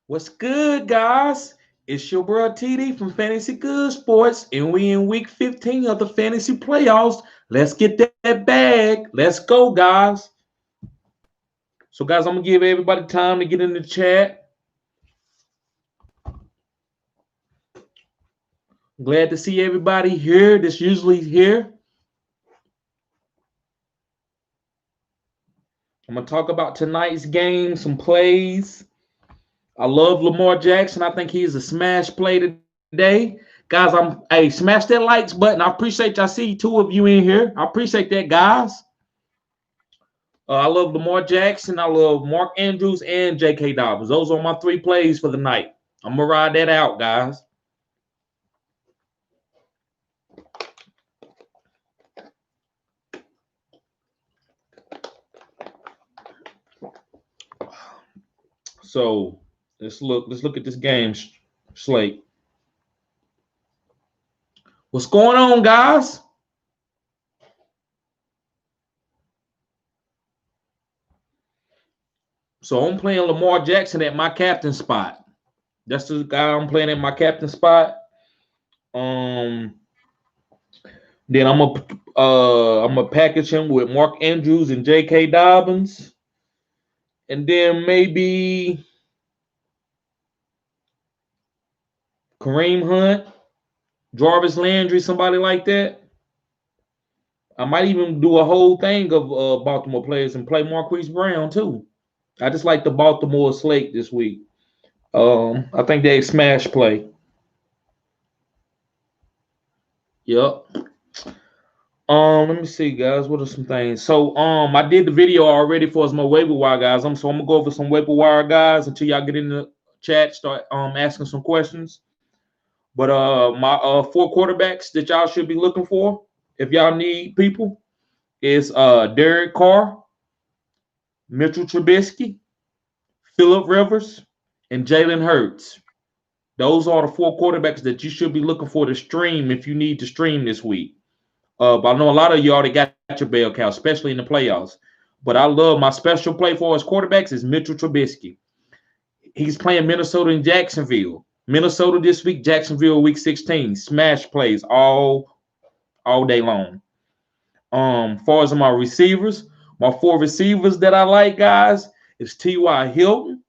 What's good, guys? It's your bro TD from Fantasy Good Sports, and we in week 15 of the fantasy playoffs. Let's get that bag. Let's go, guys. So, guys, I'm gonna give everybody time to get in the chat. Glad to see everybody here. That's usually here. I'm gonna talk about tonight's game, some plays. I love Lamar Jackson. I think he's a smash play today. Guys, smash that likes button. I appreciate y'all. See two of you in here. I appreciate that, guys. I love Lamar Jackson. I love Mark Andrews and J.K. Dobbins. Those are my three plays for the night. I'm gonna ride that out, guys. So let's look at this game slate. What's going on, guys? So I'm playing Lamar Jackson at my captain spot. That's the guy I'm playing at my captain spot. Um, then I'm gonna package him with Mark Andrews and J.K. Dobbins, and then maybe Kareem Hunt, Jarvis Landry, somebody like that. I might even do a whole thing of Baltimore players and play Marquise Brown too. I just like the Baltimore slate this week. I think they smash play. Yep. Let me see, guys. What are some things? So, I did the video already for my waiver wire guys. I'm gonna go over some waiver wire guys until y'all get in the chat, start asking some questions. But my four quarterbacks that y'all should be looking for, if y'all need people, is Derek Carr, Mitchell Trubisky, Phillip Rivers, and Jalen Hurts. Those are the four quarterbacks that you should be looking for to stream if you need to stream this week. But I know a lot of you already got your bell cow, especially in the playoffs. But I love my special play for his quarterbacks is Mitchell Trubisky. He's playing Minnesota and Jacksonville. Minnesota this week, Jacksonville week 16. Smash plays all day long. Far as my receivers, my four receivers that I like, guys, is T.Y. Hilton,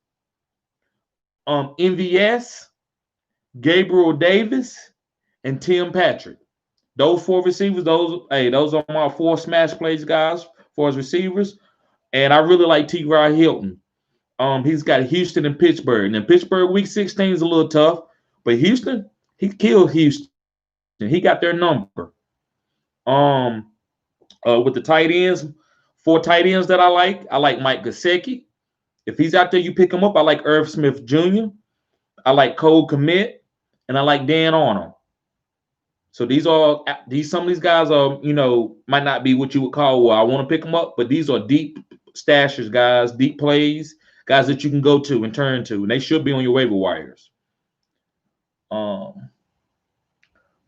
MVS, Gabriel Davis, and Tim Patrick. Those four receivers, those are my four smash plays, guys, for his receivers. And I really like T.Y. Hilton. He's got Houston and Pittsburgh. And Pittsburgh week 16 is a little tough, but Houston, he killed Houston. He got their number. Um, with the tight ends, four tight ends that I like Mike Gesicki. If he's out there, you pick him up. I like Irv Smith Jr. I like Cole Kmet, and I like Dan Arnold. So some of these guys are, might not be what you would call, well, I want to pick them up, but these are deep stashers, guys, deep plays, guys that you can go to and turn to, and they should be on your waiver wires.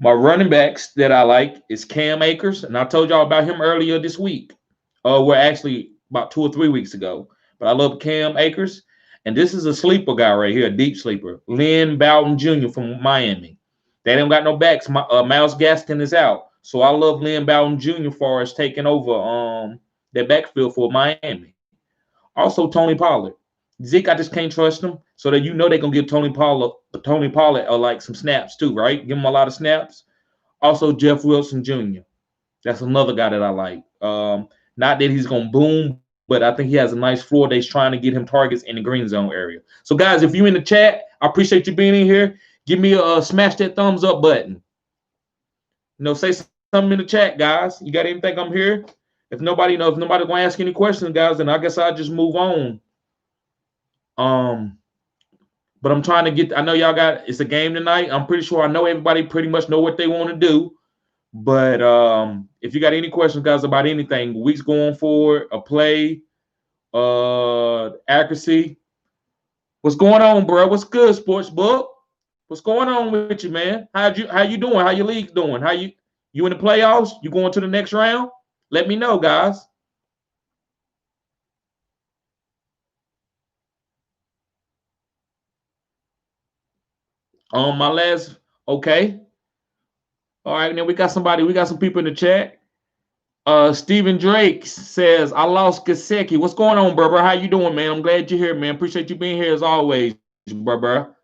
My running backs that I like is Cam Akers, and I told y'all about him earlier this week. We're actually about 2 or 3 weeks ago. But I love Cam Akers, and this is a sleeper guy right here, a deep sleeper. Lynn Bowden Jr. from Miami. They don't got no backs. Miles Gaskin is out. So I love Lynn Bowden Jr. for us taking over that backfield for Miami. Also, Tony Pollard. Zeke, I just can't trust him. So that they're gonna give Tony Pollard like some snaps too, right? Give him a lot of snaps. Also, Jeff Wilson Jr. That's another guy that I like. Not that he's gonna boom, but I think he has a nice floor. They're trying to get him targets in the green zone area. So, guys, if you're in the chat, I appreciate you being in here. Give me a smash that thumbs up button. Say something in the chat, guys. You got anything? I'm here. If nobody gonna ask any questions, guys, then I guess I'll just move on. But I'm trying to get. I know y'all it's a game tonight. I'm pretty sure I know everybody pretty much know what they want to do. But if you got any questions, guys, about anything, weeks going forward, a play, accuracy, what's going on, bro? What's good, sports book? What's going on with you, man? How you doing? How your league doing? You in the playoffs? You going to the next round? Let me know, guys. My last, okay. All right, now we got some people in the chat. Stephen Drake says, I lost Gasecki. What's going on, brother? How you doing, man? I'm glad you're here, man. Appreciate you being here as always, brother.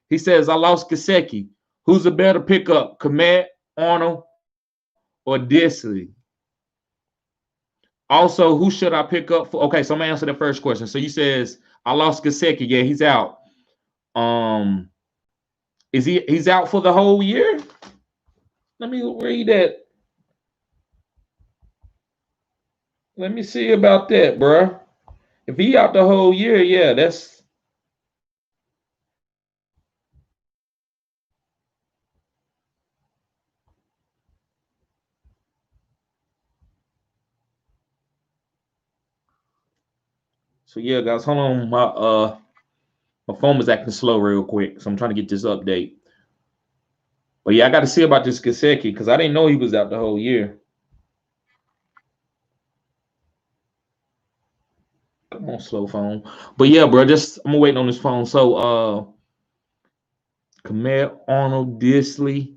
He says, I lost Gasecki. Who's a better pickup, Komet, Arnold, or Disley? Also, who should I pick up for? Okay, so I'm gonna answer the first question. So you says I lost Gasecki. Yeah, he's out. Um, he's out for the whole year? Let me read that. Let me see about that, bruh. If he out the whole year, yeah, that's so yeah, guys. Hold on, my phone was acting slow real quick, so I'm trying to get this update. But yeah, I got to see about this Gasecki because I didn't know he was out the whole year. Come on, slow phone. But yeah, bro, just I'm waiting on this phone. So Komet, Arnold, Disley.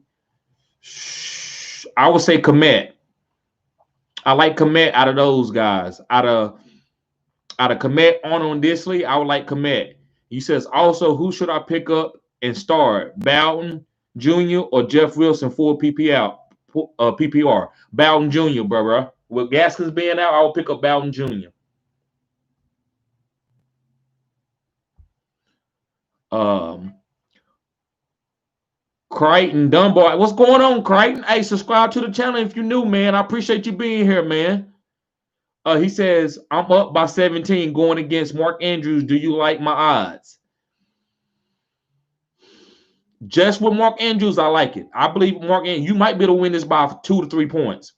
I would say Komet. I like Komet out of those guys. Out of Komet, Arnold, and Disley, I would like Komet. He says also, who should I pick up and start? Bowden Jr. or Jeff Wilson for PPR? Bowden Jr., brother. With Gaskins being out, I will pick up Bowden Jr. Um, Crichton Dunbar. What's going on, Crichton? Hey, subscribe to the channel if you're new, man. I appreciate you being here, man. He says, I'm up by 17 going against Mark Andrews. Do you like my odds? Just with Mark Andrews, I like it. I believe Mark Andrews, you might be able to win this by 2 to 3 points.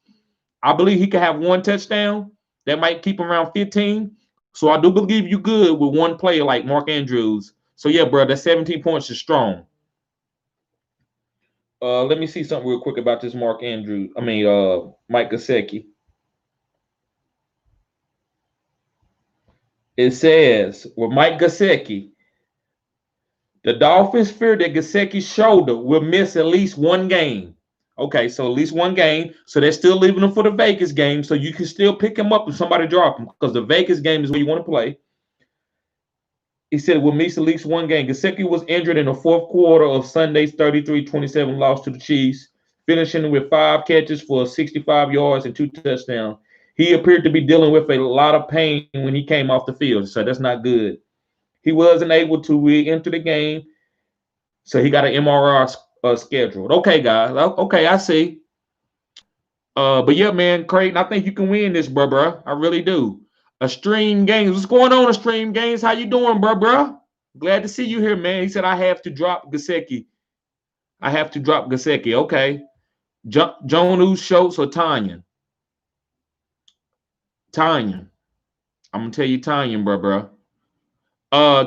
I believe he could have one touchdown. That might keep him around 15. So I do believe you good with one player like Mark Andrews. So yeah, bro, that 17 points is strong. Let me see something real quick about this Mark Andrews. Mike Gesicki. It says with Mike Gesicki, the Dolphins fear that Gesicki's shoulder will miss at least one game. Okay, so at least one game. So they're still leaving him for the Vegas game. So you can still pick him up if somebody drop him because the Vegas game is where you want to play. He said we'll miss at least one game. Gesicki was injured in the fourth quarter of Sunday's 33-27 loss to the Chiefs, finishing with 5 catches for 65 yards and 2 touchdowns. He appeared to be dealing with a lot of pain when he came off the field, so that's not good. He wasn't able to re-enter the game, so he got an MRI scheduled. Okay, guys. Okay, I see. But yeah, man, Creighton, I think you can win this, bro. I really do. Extreme Games. What's going on, Extreme Games? How you doing, bro? Glad to see you here, man. He said I have to drop Gesicki. I have to drop Gesicki. Okay. Jonu Schultz or Tanya? Tanya. I'm gonna tell you Tanya, bro.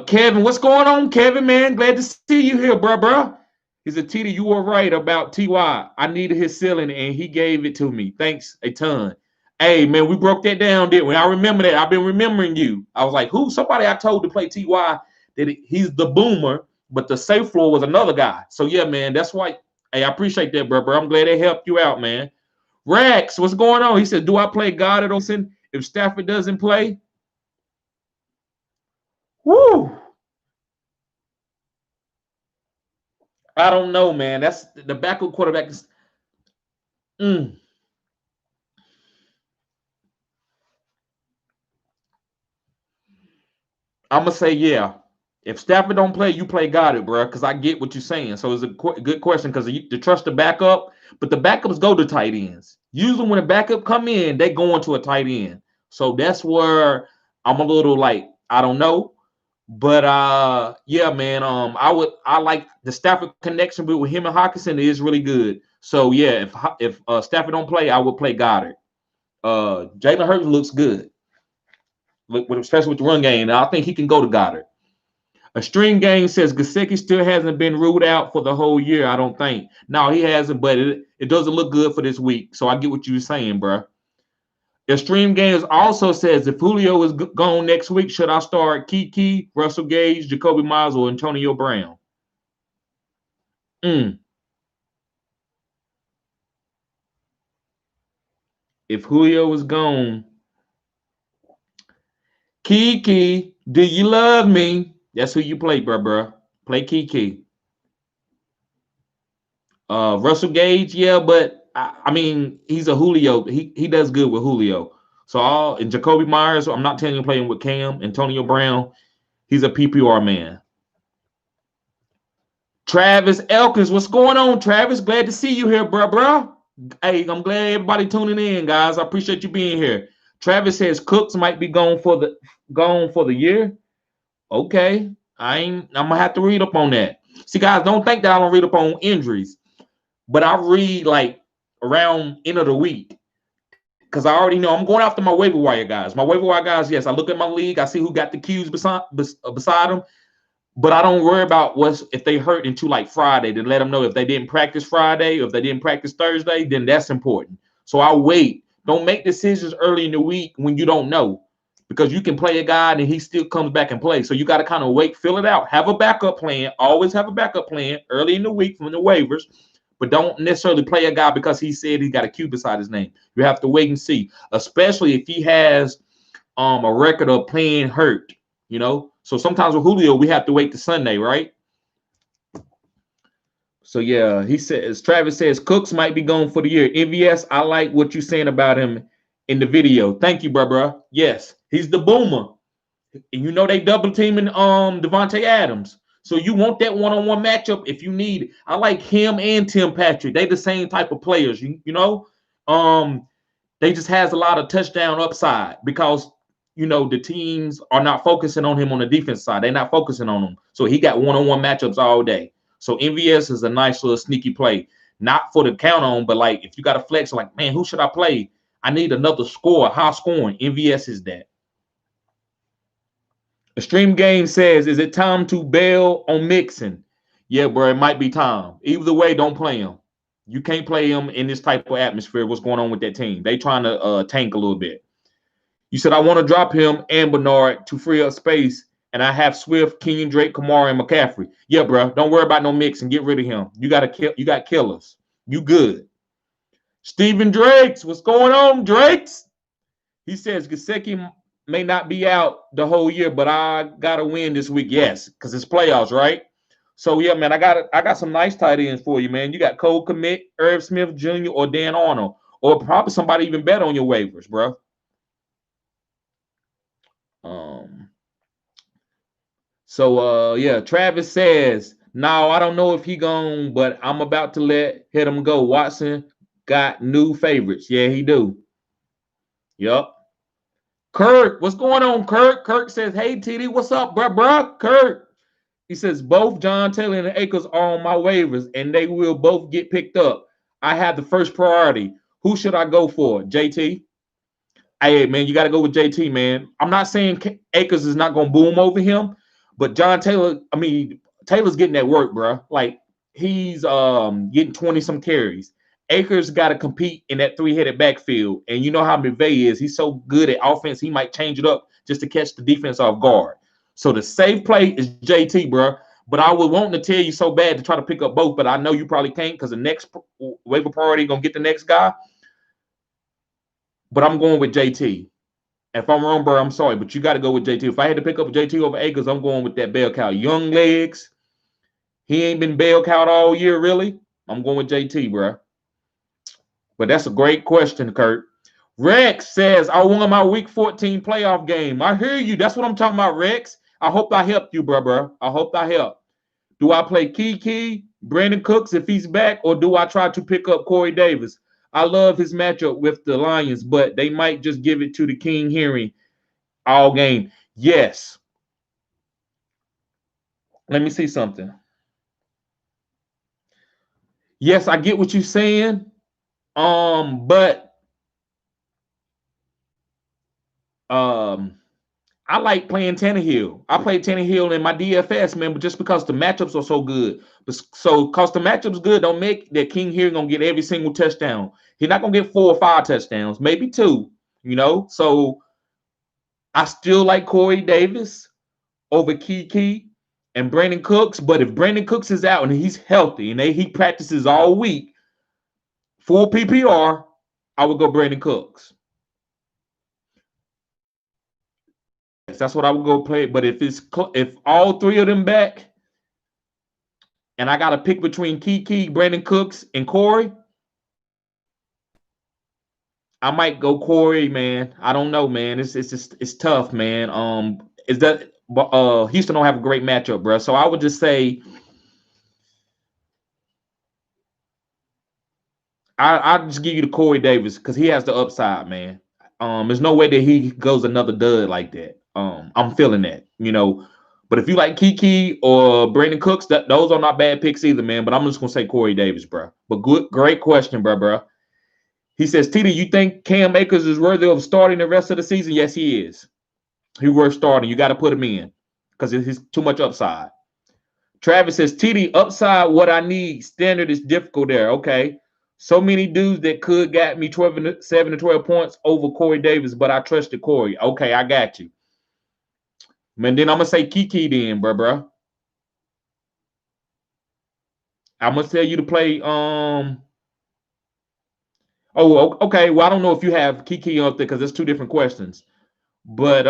Kevin, what's going on, Kevin, man? Glad to see you here, bro. He said, Tita, you were right about T.Y. I needed his ceiling, and he gave it to me. Thanks a ton. Hey, man, we broke that down, didn't we? I remember that. I've been remembering you. I was like, who? Somebody I told to play T.Y. that he's the boomer, but the safe floor was another guy. So, yeah, man, that's why. Hey, I appreciate that, bro. I'm glad they helped you out, man. Rex, what's going on? He said, do I play Goddard Olsen if Stafford doesn't play? Woo! I don't know, man. That's the backup quarterback. I'm gonna say yeah. If Stafford don't play, you play Goddard, bro. Because I get what you're saying. So it's a good question because you to trust the backup, but the backups go to tight ends. Usually when a backup come in, they go into a tight end. So that's where I'm a little like I don't know, but yeah, man. I like the Stafford connection with him and Hawkinson is really good. So yeah, if Stafford don't play, I would play Goddard. Jalen Hurts looks good, especially with the run game. I think he can go to Goddard. A string game says Gesicki still hasn't been ruled out for the whole year. I don't think. No, he hasn't, but it doesn't look good for this week. So I get what you're saying, bro. Extreme Games also says if Julio is gone next week, should I start Kiki, Russell Gage, Jacoby Miles, or Antonio Brown? Mm. If Julio was gone, Kiki, do you love me? That's who you play, bro. Play Kiki. Russell Gage, yeah, but I mean, he's a Julio. He does good with Julio. So and Jacoby Myers, I'm not telling you playing with Cam. Antonio Brown, he's a PPR man. Travis Elkins, what's going on, Travis? Glad to see you here, bro. Hey, I'm glad everybody tuning in, guys. I appreciate you being here. Travis says Cooks might be gone for the year. Okay, I'm gonna have to read up on that. See, guys, don't think that I don't read up on injuries, but I read like around end of the week because I already know I'm going after my waiver wire guys. My waiver wire guys, yes, I look at my league, I see who got the Qs beside them, but I don't worry about what's if they hurt until like Friday to let them know if they didn't practice Friday or if they didn't practice Thursday, then that's important. So I wait. Don't make decisions early in the week when you don't know because you can play a guy and he still comes back and plays. So you got to kind of wait, fill it out, have a backup plan. Always have a backup plan early in the week from the waivers, but don't necessarily play a guy because he said he got a Q beside his name. You have to wait and see, especially if he has a record of playing hurt, you know. So sometimes with Julio, we have to wait to Sunday, right? So yeah, he says Travis says Cooks might be gone for the year. MVS, I like what you're saying about him in the video. Thank you, bro. Yes, he's the boomer. And you know they double teaming Devontae Adams. So you want that one-on-one matchup if you need it. I like him and Tim Patrick. They the same type of players, you know. They just has a lot of touchdown upside because you know the teams are not focusing on him on the defense side. They're not focusing on him. So he got one-on-one matchups all day. So MVS is a nice little sneaky play. Not for the count on, but like if you got a flex, like, man, who should I play? I need another score, high scoring. MVS is that. The stream game says, is it time to bail on Mixon? Yeah, bro, it might be time. Either way, don't play him. You can't play him in this type of atmosphere. What's going on with that team? They trying to tank a little bit. You said I want to drop him and Bernard to free up space, and I have Swift, Kenyon Drake, Kamara, and McCaffrey. Yeah, bro, don't worry about no Mixon. Get rid of him. You got killers. You good. Stephen Drakes, what's going on, Drakes? He says Gesicki may not be out the whole year, but I gotta win this week. Yes, because it's playoffs, right? So yeah, man, I got some nice tight ends for you, man. You got Cole Kmet, Irv Smith Jr., or Dan Arnold, or probably somebody even better on your waivers, bro. Um. So yeah, Travis says, no, I don't know if he gone, but I'm about to let him go. Watson got new favorites. Yeah, he do. Yup. Kirk, what's going on, Kirk? Kirk says, hey, TD, what's up, bruh? Kirk. He says, both John Taylor and Akers are on my waivers, and they will both get picked up. I have the first priority. Who should I go for? JT? Hey, man, you got to go with JT, man. I'm not saying Akers is not going to boom over him, but John Taylor, I mean, Taylor's getting that work, bro. Like, he's getting 20-some carries. Akers got to compete in that three-headed backfield. And you know how McVay is. He's so good at offense, he might change it up just to catch the defense off guard. So the safe play is JT, bro. But I would want to tell you so bad to try to pick up both, but I know you probably can't because the next waiver priority going to get the next guy. But I'm going with JT. If I'm wrong, bro, I'm sorry, but you got to go with JT. If I had to pick up JT over Akers, I'm going with that bell cow. Young legs. He ain't been bell cowed all year, really. I'm going with JT, bro. But that's a great question, Kurt. Rex says, I won my week 14 playoff game. I hear you. That's what I'm talking about, Rex. I hope I helped you, bro. I hope I helped. Do I play Kiki, Brandon Cooks if he's back, or do I try to pick up Corey Davis? I love his matchup with the Lions, but they might just give it to the King Henry all game. Yes. Let me see something. Yes, I get what you're saying. But I like playing Tannehill. I play Tannehill in my DFS, man, but just because the matchups are so good. But so because the matchups good, don't make that King here gonna get every single touchdown. He's not gonna get 4 or 5 touchdowns, maybe 2, you know. So I still like Corey Davis over Kiki. and Brandon Cooks. But if Brandon Cooks is out and he's healthy and he practices all week, full PPR, I would go Brandon Cooks. That's what I would go play. But if all three of them back, and I got to pick between Kiki, Brandon Cooks, and Corey, I might go Corey, man. I don't know, man. It's tough, man. Is that Houston don't have a great matchup, bro. So I would just say I'll just give you the Corey Davis because he has the upside, man. There's no way that he goes another dud like that. I'm feeling that, you know. But if you like Kiki or Brandon Cooks, those are not bad picks either, man. But I'm just gonna say Corey Davis, bro. But great question, bro. He says, Tita, you think Cam Akers is worthy of starting the rest of the season? Yes, he is. He worth starting. You got to put him in because he's too much upside. Travis says, TD, upside, what I need. Standard is difficult there. Okay. So many dudes that could got me 7 to 12 points over Corey Davis, but I trusted Corey. Okay, I got you. Man, then I'm going to say Kiki then, bro. I'm going to tell you to play. Oh, okay. Well, I don't know if you have Kiki up there because there's two different questions. But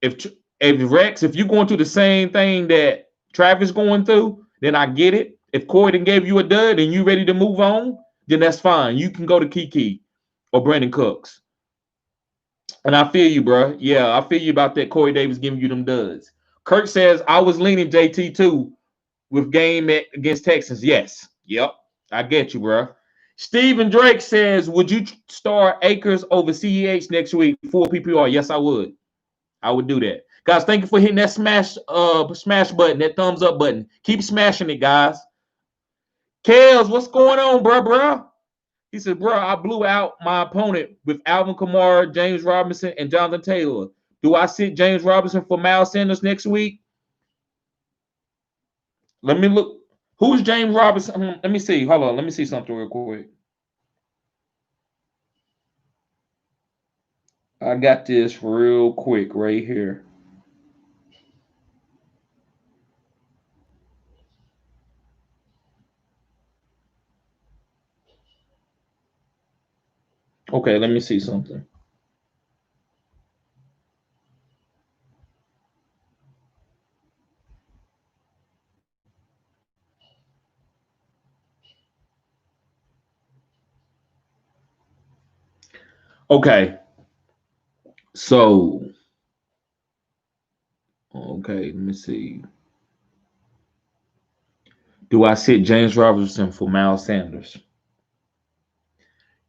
if Rex, if you're going through the same thing that Travis going through, then I get it. If Corey done gave you a dud and you ready to move on, then that's fine. You can go to Kiki or Brandon Cooks. And I feel you, bro. Yeah, I feel you about that. Corey Davis giving you them duds. Kirk says I was leaning JT too with game against Texans. Yes. Yep. I get you, bro. Stephen Drake says, would you start Akers over CEH next week for PPR? Yes, I would. I would do that. Guys, thank you for hitting that smash button, that thumbs up button. Keep smashing it, guys. Kels, what's going on, bro? He said, bro, I blew out my opponent with Alvin Kamara, James Robinson, and Jonathan Taylor. Do I sit James Robinson for Miles Sanders next week? Let me look. Who's James Robinson? Let me see. Hold on. Let me see something real quick. I got this real quick right here. Okay, let me see something. Okay. So, okay, let me see. Do I sit James Robinson for Miles Sanders?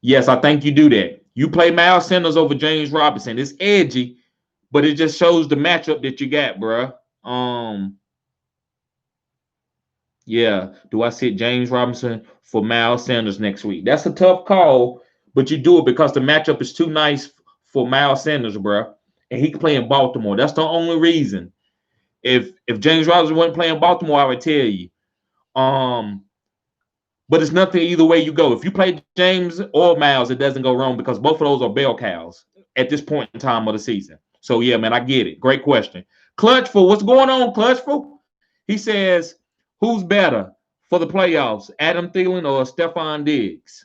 Yes, I think you do that. You play Miles Sanders over James Robinson. It's edgy, but it just shows the matchup that you got, bro. Yeah. Do I sit James Robinson for Miles Sanders next week? That's a tough call, but you do it because the matchup is too nice for Miles Sanders, bro. And he can play in Baltimore. That's the only reason. If James Robinson wasn't playing Baltimore, I would tell you. Um, But it's nothing either way you go. If you play James or Miles, it doesn't go wrong because both of those are bell cows at this point in time of the season. So yeah, man, I get it. Great question. Clutchful, what's going on, Clutchful? He says, who's better for the playoffs, Adam Thielen or Stephon Diggs?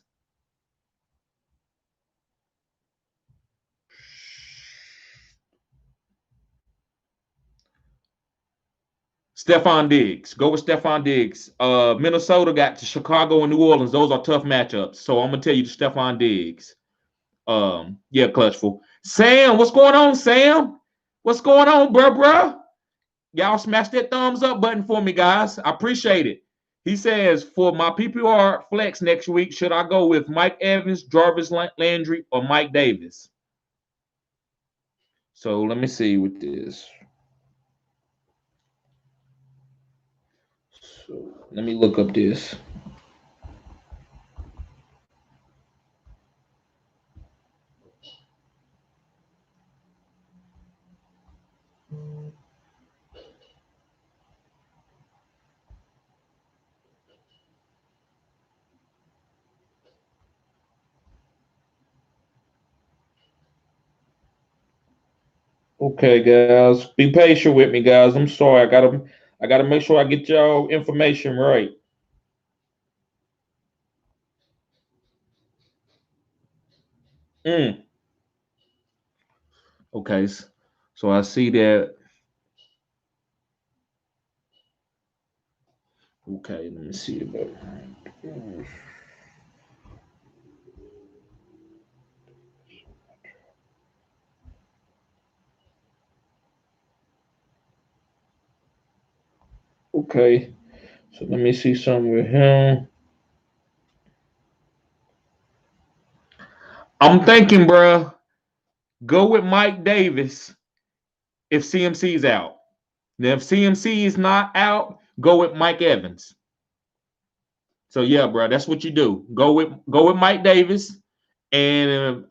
Stephon Diggs. Go with Stephon Diggs. Minnesota got to Chicago and New Orleans. Those are tough matchups. So I'm gonna tell you the Stephon Diggs. Yeah, Clutchful. Sam, what's going on, Sam? What's going on, bro? Y'all smash that thumbs up button for me, guys. I appreciate it. He says, for my PPR flex next week, should I go with Mike Evans, Jarvis Landry, or Mike Davis? So let me see with this. So let me look up this. Okay, guys, be patient with me, guys. I'm sorry, I gotta I got to make sure I get y'all information right. Mm. Okay, so I see that. Okay, let me see about. Okay, so let me see something with him. I'm thinking, bro, go with Mike Davis if CMC is out. Now, if CMC is not out, go with Mike Evans. So yeah, bro, that's what you do. Go with Mike Davis, and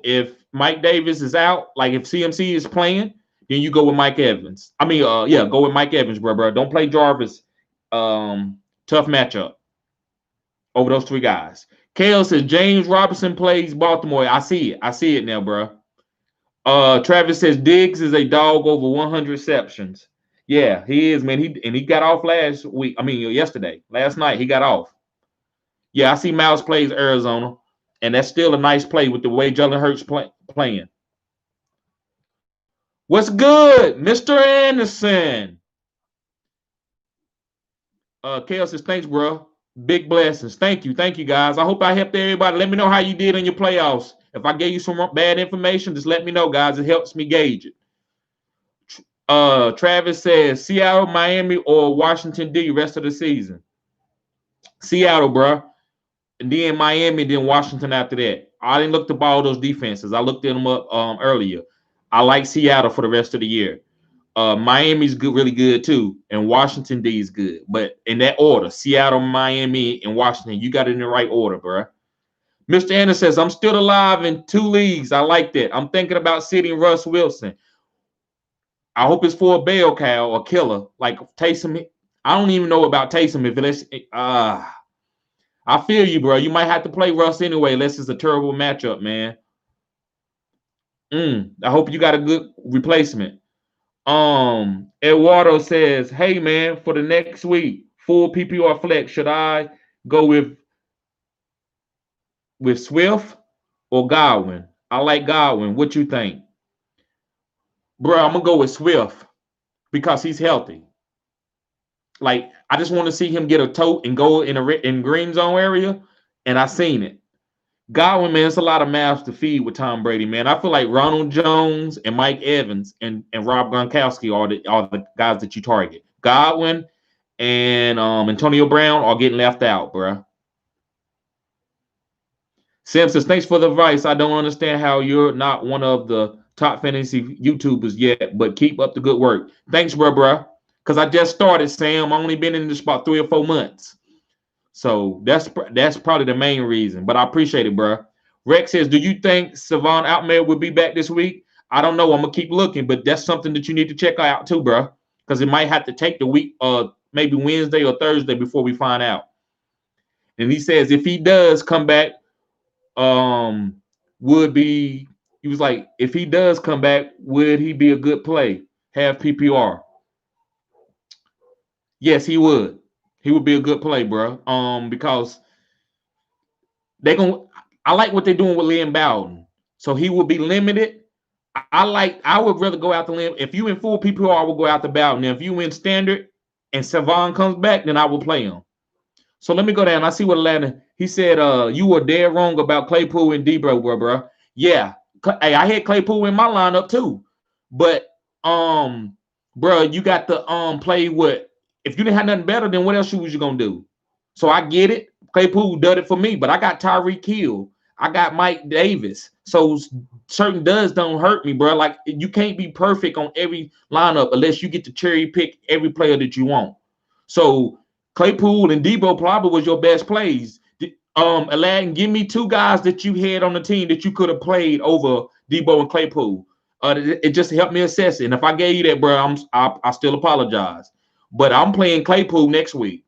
if Mike Davis is out, like if CMC is playing, then you go with Mike Evans. I mean, yeah, go with Mike Evans, bro. Don't play Jarvis. Tough matchup over those three guys. Kale says James Robinson plays Baltimore. I see it. I see it now, bro. Travis says Diggs is a dog over 100 receptions. Yeah, he is, man. He got off last week. I mean, yesterday, last night he got off. Yeah, I see Miles plays Arizona, and that's still a nice play with the way Jalen Hurts playing. What's good, Mr. Anderson? Kale says thanks, bro. Big blessings. Thank you, guys. I hope I helped everybody. Let me know how you did in your playoffs. If I gave you some bad information, just let me know, guys. It helps me gauge it. Travis says Seattle, Miami, or Washington D. Rest of the season. Seattle, bro, and then Miami, then Washington after that. I didn't look to all those defenses. I looked them up earlier. I like Seattle for the rest of the year. Miami's good, really good too, and Washington D is good. But in that order, Seattle, Miami, and Washington, you got it in the right order, bro. Mr. Anderson says, I'm still alive in 2 leagues. I like that. I'm thinking about sitting Russ Wilson. I hope it's for a bell cow or killer like Taysom. I don't even know about Taysom if it's I feel you, bro. You might have to play Russ anyway, unless it's a terrible matchup, man. I hope you got a good replacement. Eduardo says, "Hey, man, for the next week, full PPR flex, should I go with Swift or Godwin? I like Godwin. What you think, bro? I'm gonna go with Swift because he's healthy. Like, I just want to see him get a tote and go in green zone area, and I seen it. Godwin, man, it's a lot of mouths to feed with Tom Brady, man. I feel like Ronald Jones and Mike Evans and Rob Gronkowski are the guys that you target. Godwin and Antonio Brown are getting left out, bro. Sam says, thanks for the advice. I don't understand how you're not one of the top fantasy YouTubers yet, but keep up the good work. Thanks, bro. Because I just started, Sam. I've only been in this about 3 or 4 months. So that's probably the main reason. But I appreciate it, bro. Rex says, do you think Savon Outmare will be back this week? I don't know. I'm gonna keep looking, but that's something that you need to check out too, bro. Because it might have to take the week, maybe Wednesday or Thursday before we find out. And he says if he does come back, would be he was like, if he does come back, would he be a good play? Have PPR? Yes, he would. He would be a good play, bro. Because they gonna. I like what they're doing with Liam Bowden, so he will be limited. I would rather go out the limb. If you in full PPR, I will go out the Bowden. Now, if you in standard and Savon comes back, then I will play him. So let me go down. I see what Atlanta. He said, you were dead wrong about Claypool and Debo, bro. Yeah. Hey, I had Claypool in my lineup too. But bro, you got to play what if you didn't have nothing better, then what else was you gonna do? So I get it. Claypool did it for me, but I got Tyreek Hill. I got Mike Davis. So certain duds don't hurt me, bro. Like you can't be perfect on every lineup unless you get to cherry pick every player that you want. So Claypool and Debo probably was your best plays. Aladdin, give me 2 guys that you had on the team that you could have played over Debo and Claypool. It just helped me assess it. And if I gave you that, bro, I still apologize. But I'm playing Claypool next week.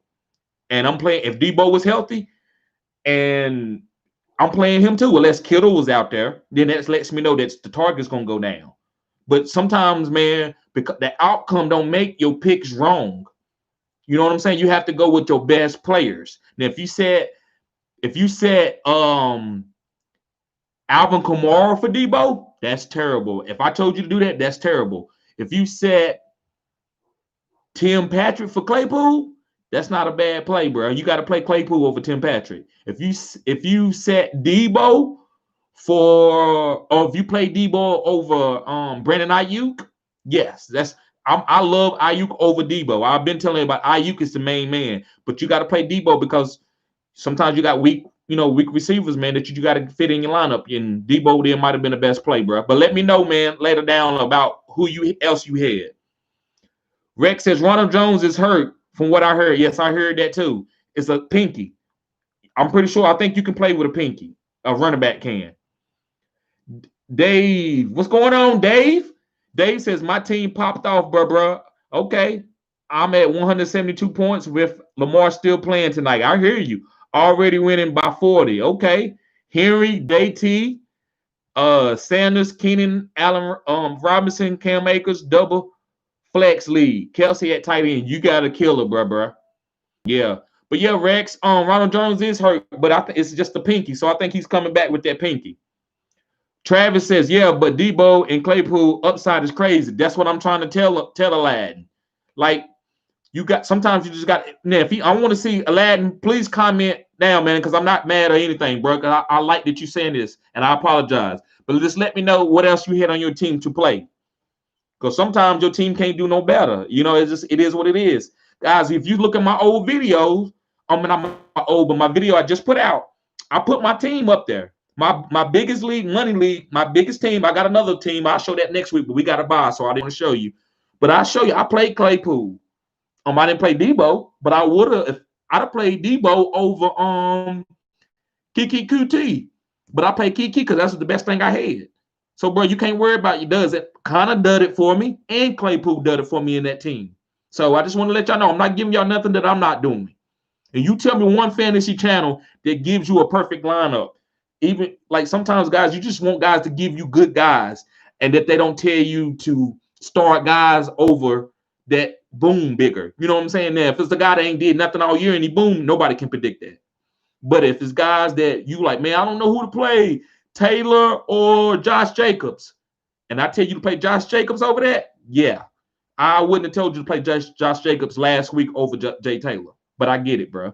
And I'm playing if Debo was healthy, and I'm playing him too. Unless Kittle was out there, then that lets me know that the target's gonna go down. But sometimes, man, because the outcome don't make your picks wrong. You know what I'm saying? You have to go with your best players. Now, if you said Alvin Kamara for Debo, that's terrible. If I told you to do that, that's terrible. If you said Tim Patrick for Claypool, that's not a bad play, bro. You got to play Claypool over Tim Patrick. If you set Debo or if you play Debo over Brandon Ayuk, yes, I love Ayuk over Debo. I've been telling you about Ayuk is the main man, but you got to play Debo because sometimes you got weak receivers, man, that you got to fit in your lineup. And Debo there might have been the best play, bro. But let me know, man, later down about who else you had. Rex says Ronald Jones is hurt, from what I heard. Yes, I heard that too. It's a pinky. I'm pretty sure. I think you can play with a pinky. A running back can. Dave, what's going on, Dave? Dave says my team popped off, bro. Okay, I'm at 172 points with Lamar still playing tonight. I hear you. Already winning by 40. Okay, Henry, DT, Sanders, Keenan, Allen, Robinson, Cam Akers, double flex league. Kelsey at tight end. You got to kill it, bro. Yeah. But yeah, Rex, Ronald Jones is hurt, but I think it's just the pinky. So I think he's coming back with that pinky. Travis says, yeah, but Debo and Claypool upside is crazy. That's what I'm trying to tell Aladdin. Like, sometimes you just got, now, I want to see Aladdin, please comment down, man, because I'm not mad or anything, bro. I like that you're saying this, and I apologize. But just let me know what else you had on your team to play. Because sometimes your team can't do no better. You know, it is what it is. Guys, if you look at my old videos, my video I just put out, I put my team up there. My biggest league, money league, my biggest team. I got another team. I'll show that next week, but we got to buy, so I didn't show you. But I'll show you. I played Claypool. I didn't play Debo, but I would have if I'd have played Debo over Kiki QT. But I played Kiki because that's the best thing I had. So, bro, you can't worry about you does it. Connor did it for me, and Claypool did it for me in that team. So I just want to let y'all know I'm not giving y'all nothing that I'm not doing. And you tell me one fantasy channel that gives you a perfect lineup. Even like sometimes, guys, you just want guys to give you good guys, and that they don't tell you to start guys over that boom bigger. You know what I'm saying? Now, if it's the guy that ain't did nothing all year and he boom, nobody can predict that. But if it's guys that you like, man, I don't know who to play, Taylor or Josh Jacobs, and I tell you to play Josh Jacobs over that, yeah, I wouldn't have told you to play Josh Jacobs last week over Jay Taylor. But I get it, bro.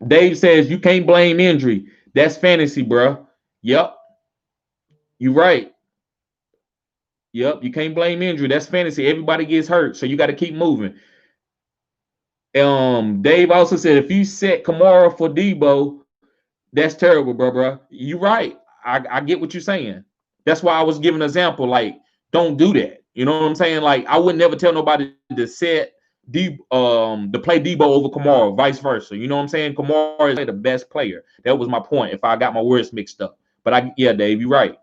Dave says you can't blame injury. That's fantasy, bro. Yep. You're right. Yep. You can't blame injury. That's fantasy. Everybody gets hurt, so you got to keep moving. Dave also said if you set Kamara for Debo, that's terrible, bro. You're right. I get what you're saying. That's why I was giving an example. Like, don't do that. You know what I'm saying? Like, I would never tell nobody to set to play Debo over Kamara, vice versa. You know what I'm saying? Kamara is the best player. That was my point. If I got my words mixed up, but yeah, Dave, you're right.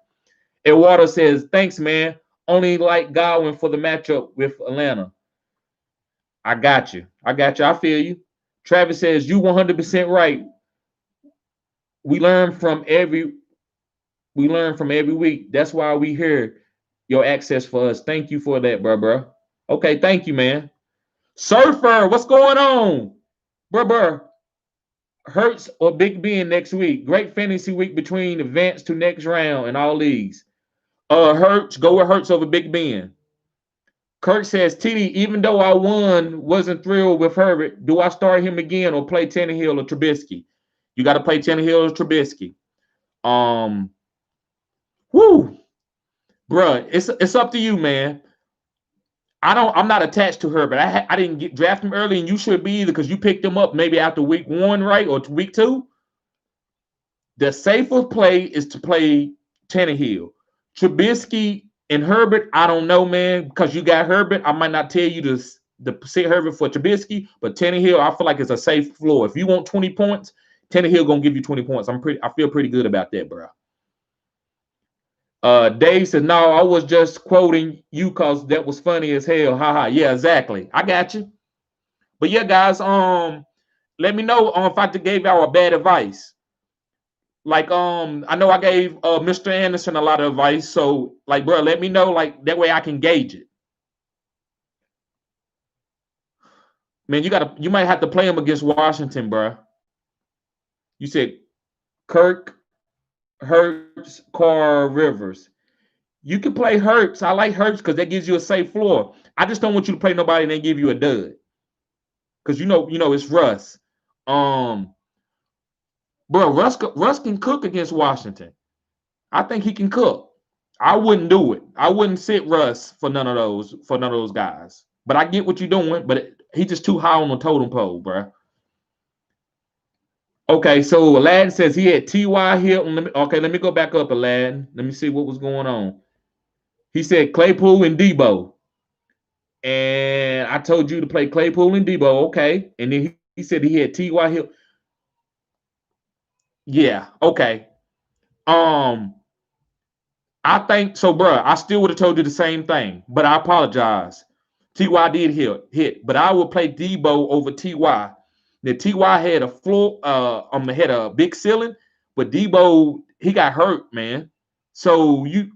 Eduardo says, "Thanks, man. Only like Godwin for the matchup with Atlanta." I got you. I feel you. Travis says, "You 100% right. We learn from every week. That's why we hear your access for us. Thank you for that, bro. Okay, thank you, man. Surfer, what's going on? Bro. Hurts or Big Ben next week. Great fantasy week between advance to next round in all leagues. Hurts, go with Hurts over Big Ben. Kirk says, TD, even though I wasn't thrilled with Herbert, do I start him again or play Tannehill or Trubisky? You got to play Tannehill or Trubisky. Bruh, it's up to you, man. I'm not attached to Herbert. I didn't draft him early, and you should be either because you picked him up maybe after week 1, right? Or week 2. The safer play is to play Tannehill. Trubisky and Herbert, I don't know, man, because you got Herbert. I might not tell you to sit Herbert for Trubisky, but Tannehill, I feel like it's a safe floor. If you want 20 points, Tannehill gonna give you 20 points. I feel pretty good about that, bro. Dave said, "No, I was just quoting you because that was funny as hell." Haha. Yeah, exactly. I got you. But yeah, guys, let me know if I gave y'all a bad advice. Like, I know I gave Mr. Anderson a lot of advice. So, like, bro, let me know, like, that way I can gauge it. Man, you might have to play him against Washington, bro. You said Kirk, Hurts, Carr, Rivers. You can play Hurts. I like Hurts because that gives you a safe floor. I just don't want you to play nobody and they give you a dud. Because it's Russ. Um, bro, Russ can cook against Washington. I think he can cook. I wouldn't do it. I wouldn't sit Russ for none of those guys. But I get what you're doing, but he's just too high on the totem pole, bro. Okay, so Aladdin says he had T.Y. Hilton. Let me go back up, Aladdin. Let me see what was going on. He said Claypool and Debo. And I told you to play Claypool and Debo, okay. And then he said he had T.Y. Hilton. Yeah, okay. Um, I think so, bro. I still would have told you the same thing, but I apologize. Ty did hit, but I would play Debo over Ty. The Ty had a floor, had a big ceiling, but Debo he got hurt, man. So you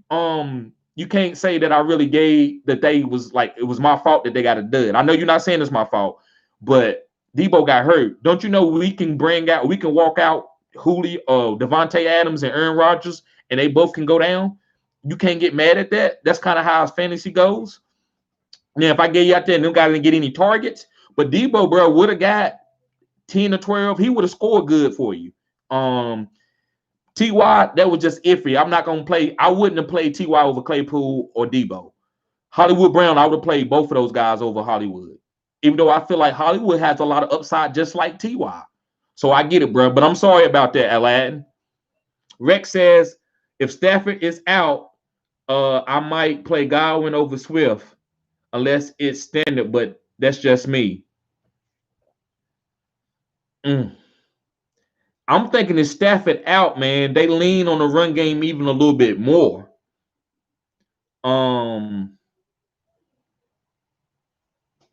can't say that I really gave that they was like it was my fault that they got a dud. I know you're not saying it's my fault, but Debo got hurt. Don't you know we can walk out Julio, Devontae Adams and Aaron Rodgers, and they both can go down. You can't get mad at that. That's kind of how fantasy goes. Now, if I get you out there and them guys didn't get any targets, but Debo, bro, would have got 10 or 12. He would have scored good for you. Ty, that was just iffy. I'm not gonna play. I wouldn't have played Ty over Claypool or Debo. Hollywood Brown, I would have played both of those guys over Hollywood. Even though I feel like Hollywood has a lot of upside, just like Ty. So I get it, bro. But I'm sorry about that, Aladdin. Rex says if Stafford is out, I might play Godwin over Swift unless it's standard, but that's just me. I'm thinking if Stafford out, man, they lean on the run game even a little bit more.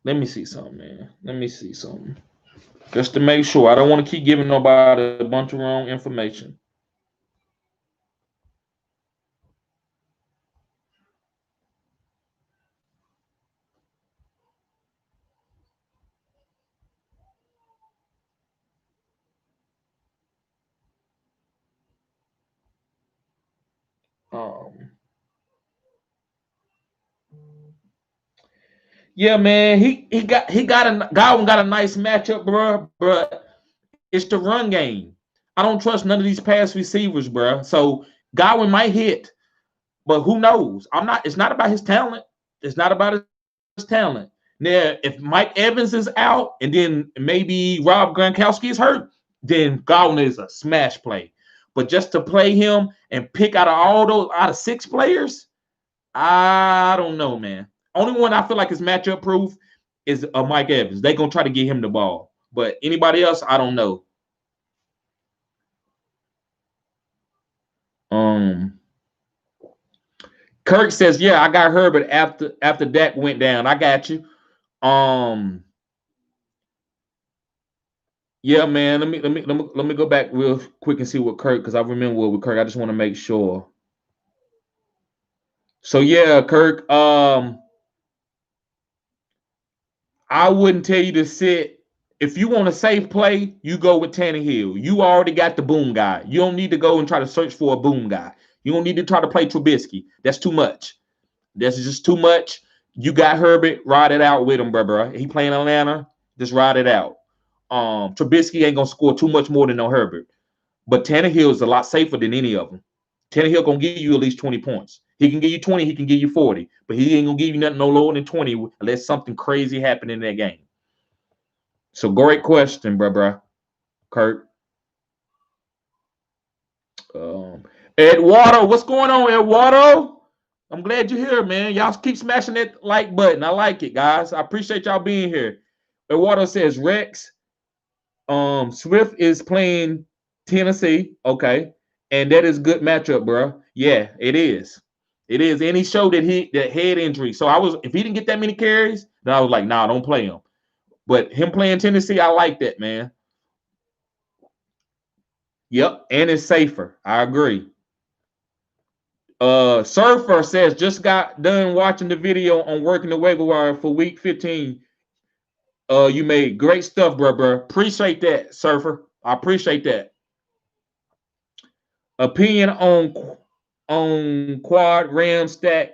Let me see something, man. Let me see something. Just to make sure. I don't want to keep giving nobody a bunch of wrong information. Yeah, man, Godwin got a nice matchup, bro. But it's the run game. I don't trust none of these pass receivers, bro. So Godwin might hit, but who knows? It's not about his talent. It's not about his talent. Now, if Mike Evans is out and then maybe Rob Gronkowski is hurt, then Godwin is a smash play. But just to play him and pick out of 6 players, I don't know, man. Only one I feel like is matchup proof is Mike Evans. They're gonna try to get him the ball. But anybody else, I don't know. Kirk says, "Yeah, I got Herbert after Dak went down. I got you." Yeah, man. Let me go back real quick and see what Kirk, because I remember with Kirk. I just want to make sure. So yeah, Kirk. I wouldn't tell you to sit. If you want a safe play, you go with Tannehill. You already got the boom guy. You don't need to go and try to search for a boom guy. You don't need to try to play Trubisky. That's too much. That's just too much. You got Herbert, ride it out with him, bro. He playing Atlanta, just ride it out. Trubisky ain't gonna score too much more than no Herbert. But Tannehill is a lot safer than any of them. Tannehill gonna give you at least 20 points. He can give you 20, he can give you 40, but he ain't gonna give you nothing no lower than 20 unless something crazy happen in that game. So great question, bro. Kurt. Eduardo, what's going on, Eduardo? I'm glad you're here, man. Y'all keep smashing that like button. I like it, guys. I appreciate y'all being here. Eduardo says Rex. Swift is playing Tennessee, okay, and that is good matchup, bro. Yeah, it is. It is. And he showed that head injury. So if he didn't get that many carries, then I was like, nah, don't play him. But him playing Tennessee, I like that, man. Yep, and it's safer. I agree. Surfer says just got done watching the video on working the waiver wire for week 15. You made great stuff, bro. Appreciate that, Surfer. I appreciate that. Opinion on quad ram stack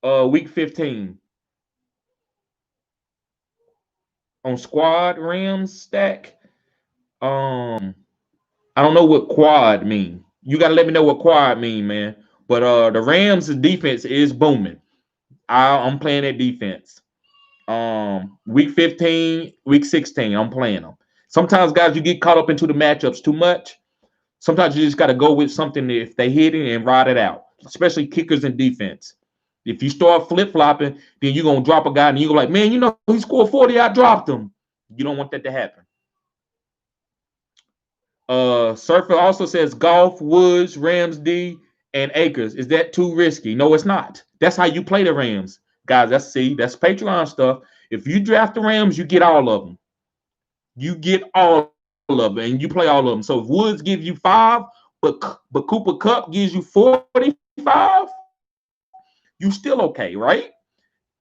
week 15. On squad ram stack. I don't know what quad mean. You gotta let me know what quad mean, man. But the Rams' defense is booming. I'm playing that defense. Week 15, week 16, I'm playing them. Sometimes, guys, you get caught up into the matchups too much. Sometimes you just got to go with something if they hit it and ride it out, especially kickers and defense. If you start flip flopping, then you're gonna drop a guy and you're like, man, you know he scored 40, I dropped him. You don't want that to happen. Surfer also says golf, Woods, Rams D, and Akers. Is that too risky? No, it's not. That's how you play the Rams, guys. That's Patreon stuff. If you draft the Rams, you get all of them. You get all of them, and you play all of them. So if Woods gives you 5, but Cooper Kupp gives you 45, you still okay, right?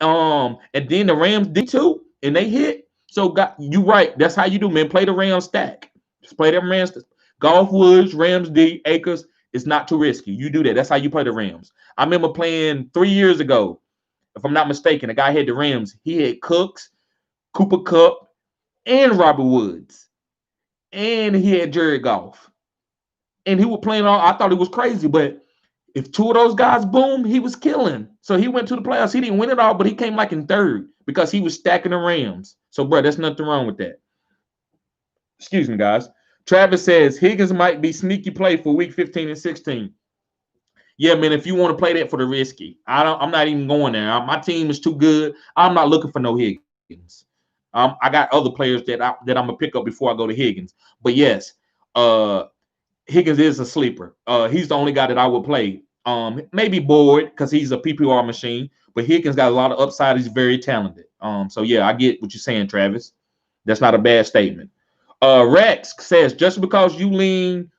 And then the Rams D2, and they hit. So you right. That's how you do, man. Play the Rams stack. Just play them Rams. Golf Woods, Rams D, Akers. It's not too risky. You do that. That's how you play the Rams. I remember playing 3 years ago, if I'm not mistaken. The guy had the Rams. He had Cooks, Cooper Kupp, and Robert Woods, and he had Jared Goff, and he was playing all. I thought it was crazy, but if 2 of those guys boom, he was killing. So he went to the playoffs. He didn't win it all, but he came like in 3rd because he was stacking the Rams. So, bro, there's nothing wrong with that. Excuse me, guys. Travis says Higgins might be sneaky play for week 15 and 16. Yeah, man, if you want to play that for the risky, I'm not even going there. My team is too good. I'm not looking for no Higgins. I got other players that I'm gonna pick up before I go to Higgins. But yes, Higgins is a sleeper. He's the only guy that I would play. Maybe Boyd because he's a PPR machine, but Higgins got a lot of upside. He's very talented. So yeah, I get what you're saying, Travis. That's not a bad statement. Rex says just because you lean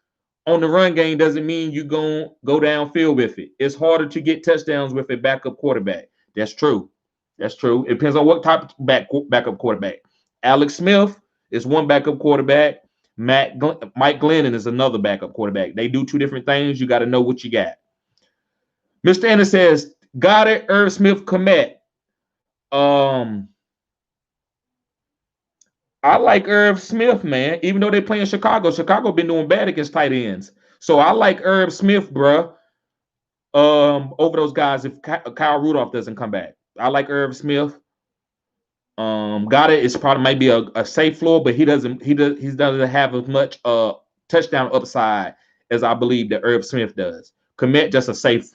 on the run game doesn't mean you're going to go downfield with it. It's harder to get touchdowns with a backup quarterback. That's true. That's true. It depends on what type of backup quarterback. Alex Smith is one backup quarterback. Mike Glennon is another backup quarterback. They do 2 different things. You got to know what you got. Mr. Anderson says, got it, Irv Smith, Komet. I like Irv Smith, man. Even though they play in Chicago, Chicago been doing bad against tight ends. So I like Irv Smith, bro. Over those guys if Kyle Rudolph doesn't come back. I like Irv Smith. Got it. It's probably might be a safe floor, but he doesn't have as much touchdown upside as I believe that Irv Smith does. Commit just a safe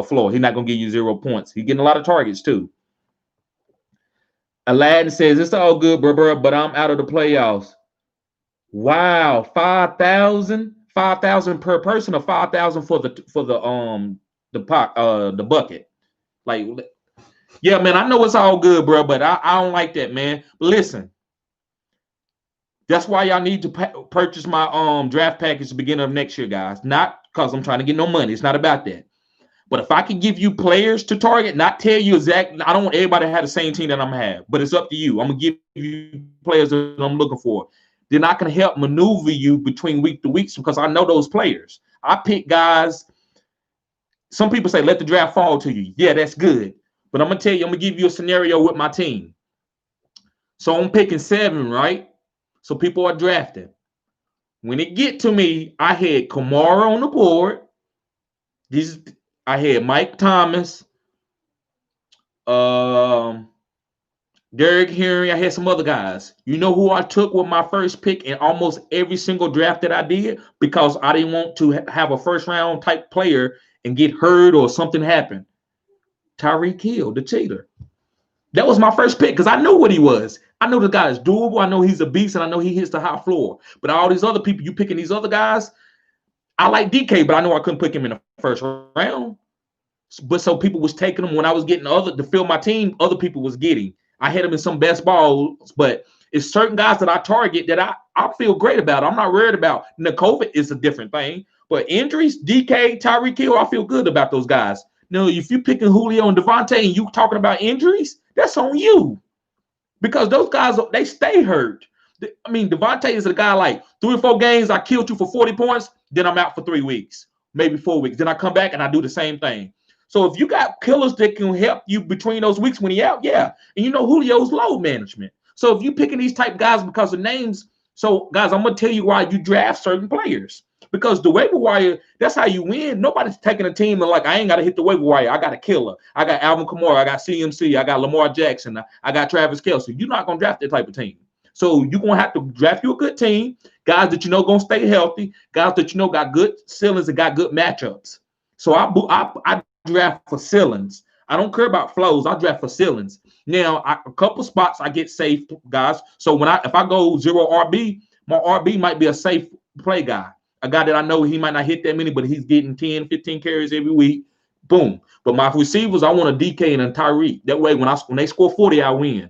floor. He's not gonna give you 0 points. He's getting a lot of targets too. Aladdin says it's all good, bro, but I'm out of the playoffs. Wow, 5,000 per person or 5,000 for the bucket. Like, yeah, man, I know it's all good, bro, but I don't like that, man. But listen, that's why y'all need to purchase my draft package at the beginning of next year, guys. Not because I'm trying to get no money. It's not about that. But if I can give you players to target, not tell you exactly, I don't want everybody to have the same team that I'm going to have, but it's up to you. I'm going to give you players that I'm looking for. Then I can help maneuver you between week to week because I know those players. I pick guys. Some people say, let the draft fall to you. Yeah, that's good. But I'm going to tell you, I'm going to give you a scenario with my team. So I'm picking 7, right? So people are drafting. When it get to me, I had Kamara on the board. I had Mike Thomas, Derrick Henry. I had some other guys. You know who I took with my first pick in almost every single draft that I did? Because I didn't want to have a first-round type player and get hurt or something happen. Tyreek Hill, the cheater. That was my first pick because I knew what he was. I know the guy is doable. I know he's a beast, and I know he hits the high floor. But all these other people, you picking these other guys, I like DK, but I know I couldn't pick him in the first round. But so people was taking him when I was getting to fill my team, other people was getting. I had him in some best balls, but it's certain guys that I target that I feel great about. I'm not worried about. Now, COVID is a different thing. But injuries, DK, Tyreek Hill, I feel good about those guys. Now, if you're picking Julio and Devontae and you talking about injuries, that's on you. because those guys, they stay hurt. I mean, Devontae is a guy like 3 or 4 games, I killed you for 40 points, then I'm out for 3 weeks, maybe 4 weeks. Then I come back and I do the same thing. So if you got killers that can help you between those weeks when he out, yeah. And you know Julio's load management. So if you picking these type guys because of names, so guys, I'm gonna tell you why you draft certain players. Because the waiver wire, that's how you win. Nobody's taking a team and like, I ain't got to hit the waiver wire. I got a killer. I got Alvin Kamara. I got CMC. I got Lamar Jackson. I got Travis Kelce. You're not going to draft that type of team. So you're going to have to draft you a good team, guys that you know going to stay healthy, guys that you know got good ceilings and got good matchups. So I draft for ceilings. I don't care about flows. I draft for ceilings. Now, a couple spots I get safe, guys. So if I go 0 RB, my RB might be a safe play guy. A guy that I know he might not hit that many, but he's getting 10, 15 carries every week. Boom. But my receivers, I want a DK and a Tyreek. That way, when they score 40, I win.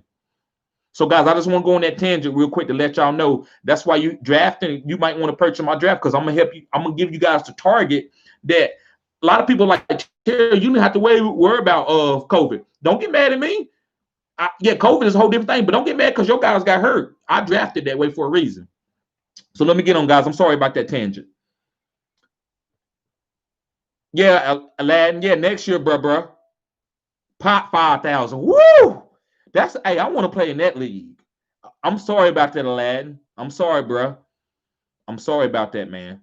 So, guys, I just want to go on that tangent real quick to let y'all know. That's why you drafting. You might want to purchase my draft because I'm going to help you. I'm going to give you guys the target that a lot of people like, you don't have to worry about COVID. Don't get mad at me. Yeah, COVID is a whole different thing, but don't get mad because your guys got hurt. I drafted that way for a reason. So let me get on, guys. I'm sorry about that tangent. Yeah, Aladdin. Yeah, next year, bro. Pot 5,000. Woo! Hey, I want to play in that league. I'm sorry about that, Aladdin. I'm sorry, bro. I'm sorry about that, man.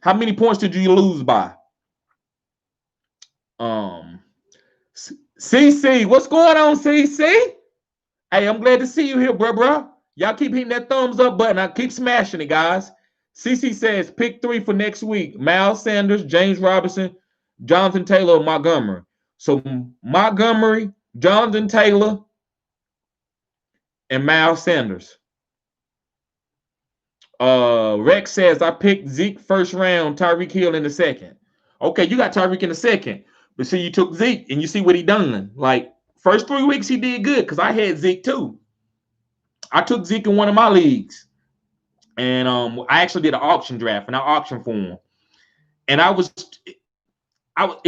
How many points did you lose by? CC, what's going on, CC? Hey, I'm glad to see you here, bro. Y'all keep hitting that thumbs up button. I keep smashing it, guys. CC says pick 3 for next week. Miles Sanders, James Robinson, Jonathan Taylor, Montgomery. So Montgomery, Jonathan Taylor, and Miles Sanders. Rex says I picked Zeke first round, Tyreek Hill in the second. Okay, you got Tyreek in the second. But see, you took Zeke and you see what he done. Like first 3 weeks he did good because I had Zeke too. I took Zeke in one of my leagues. And I actually did an auction draft and I auctioned for him. And it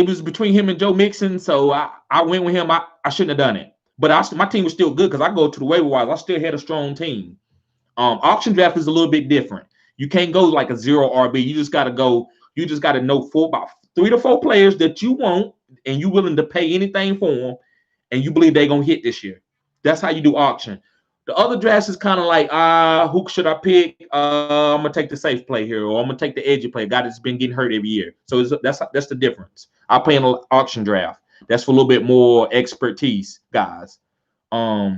was between him and Joe Mixon, so I went with him. I shouldn't have done it. But my team was still good because I go to the waiver wire. I still had a strong team. Auction draft is a little bit different. You can't go like a 0 RB. You just got to go. You just got to know about 3 to 4 players that you want and you willing to pay anything for them, and you believe they're gonna hit this year. That's how you do auction. The other drafts is kind of like, who should I pick? I'm gonna take the safe play here, or I'm gonna take the edgy play. Guy that's been getting hurt every year. So that's the difference. I play in an auction draft. That's for a little bit more expertise, guys. But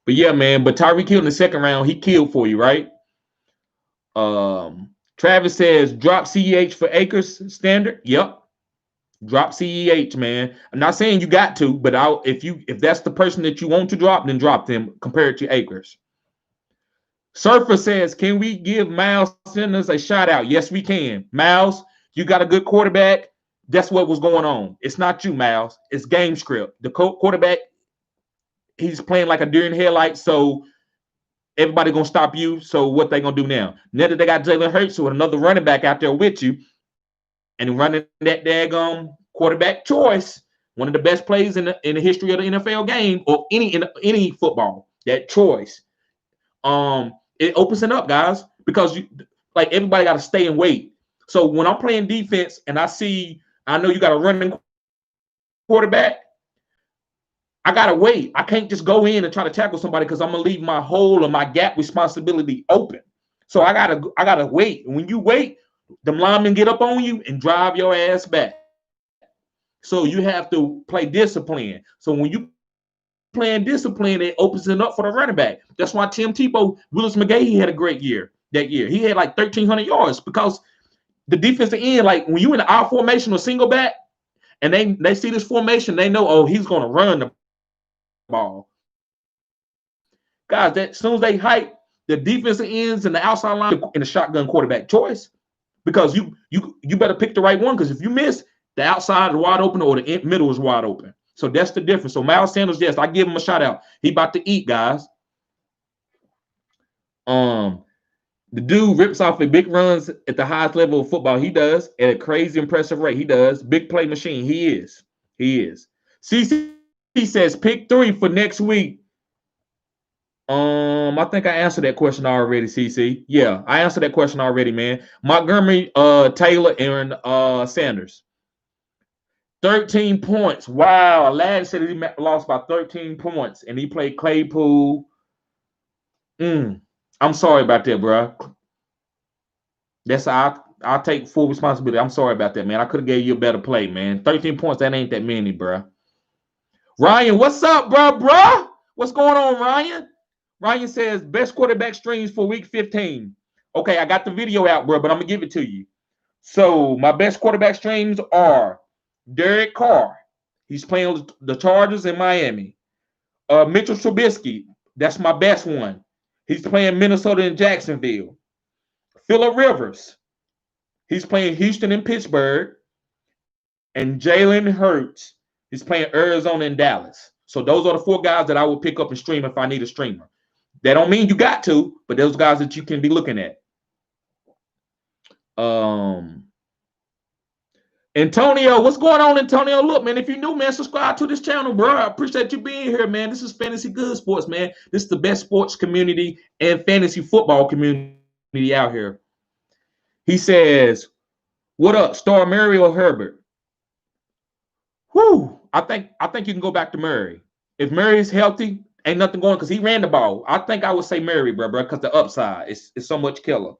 yeah, man. But Tyreek Hill in the second round, he killed for you, right? Travis says drop CEH for Akers standard. Yep. Drop CEH, man. I'm not saying you got to, but if that's the person that you want to drop, then drop them compared to Akers. Surfer says, can we give Miles Sanders a shout out? Yes, we can. Miles, you got a good quarterback. That's what was going on. It's not you, Miles. It's game script. The quarterback, he's playing like a deer in headlights, so everybody gonna stop you. So what they gonna do now? Now that they got Jalen Hurts with another running back out there with you, and running that daggone quarterback choice, one of the best plays in the history of the NFL game or any football. That choice, it opens it up, guys, because everybody got to stay and wait. So when I'm playing defense and I know you got a running quarterback, I gotta wait. I can't just go in and try to tackle somebody because I'm gonna leave my hole or my gap responsibility open. So I gotta wait. And when you wait, the linemen get up on you and drive your ass back. So you have to play discipline. So when you playing discipline, it opens it up for the running back. That's why Tim Tebow, Willis McGahee had a great year that year. He had like 1,300 yards because the defensive end, like when you in the out formation or single back, and they see this formation, they know, oh, he's going to run the ball. Guys, as soon as they hike, the defensive ends and the outside line in the shotgun quarterback choice, because you better pick the right one, because if you miss, the outside is wide open or the middle is wide open. So that's the difference. So Miles Sanders, yes, I give him a shout out. He about to eat, guys. The dude rips off a big runs at the highest level of football. He does at a crazy impressive rate. He does. Big play machine. He is. CC says pick 3 for next week. I think I answered that question already, CC. Yeah, I answered that question already, man. Montgomery, Taylor, and Sanders. 13 points. Wow. Aladdin said he lost by 13 points, and he played Claypool. I'm sorry about that, bro. That's I'll take full responsibility. I'm sorry about that, man. I could have gave you a better play, man. 13 points, that ain't that many, bro. Ryan, what's up, bro? What's going on, Ryan? Ryan says best quarterback streams for week 15. Okay, I got the video out, bro, but I'm gonna give it to you. So my best quarterback streams are Derek Carr. He's playing the Chargers in Miami. Mitchell Trubisky. That's my best one. He's playing Minnesota and Jacksonville. Phillip Rivers. He's playing Houston and Pittsburgh. And Jalen Hurts. He's playing Arizona and Dallas. So those are the 4 guys that I will pick up and stream if I need a streamer. That don't mean you got to, but those guys that you can be looking at. Antonio, what's going on, Antonio? Look, man, if you're new, man, subscribe to this channel, bro. I appreciate you being here, man. This is Fantasy Good Sports, man. This is the best sports community and fantasy football community out here. He says, what up, Star Murray or Herbert? Whew. I think you can go back to Murray. If Murray is healthy, ain't nothing going because he ran the ball. I think I would say Murray, bro, because the upside is so much killer.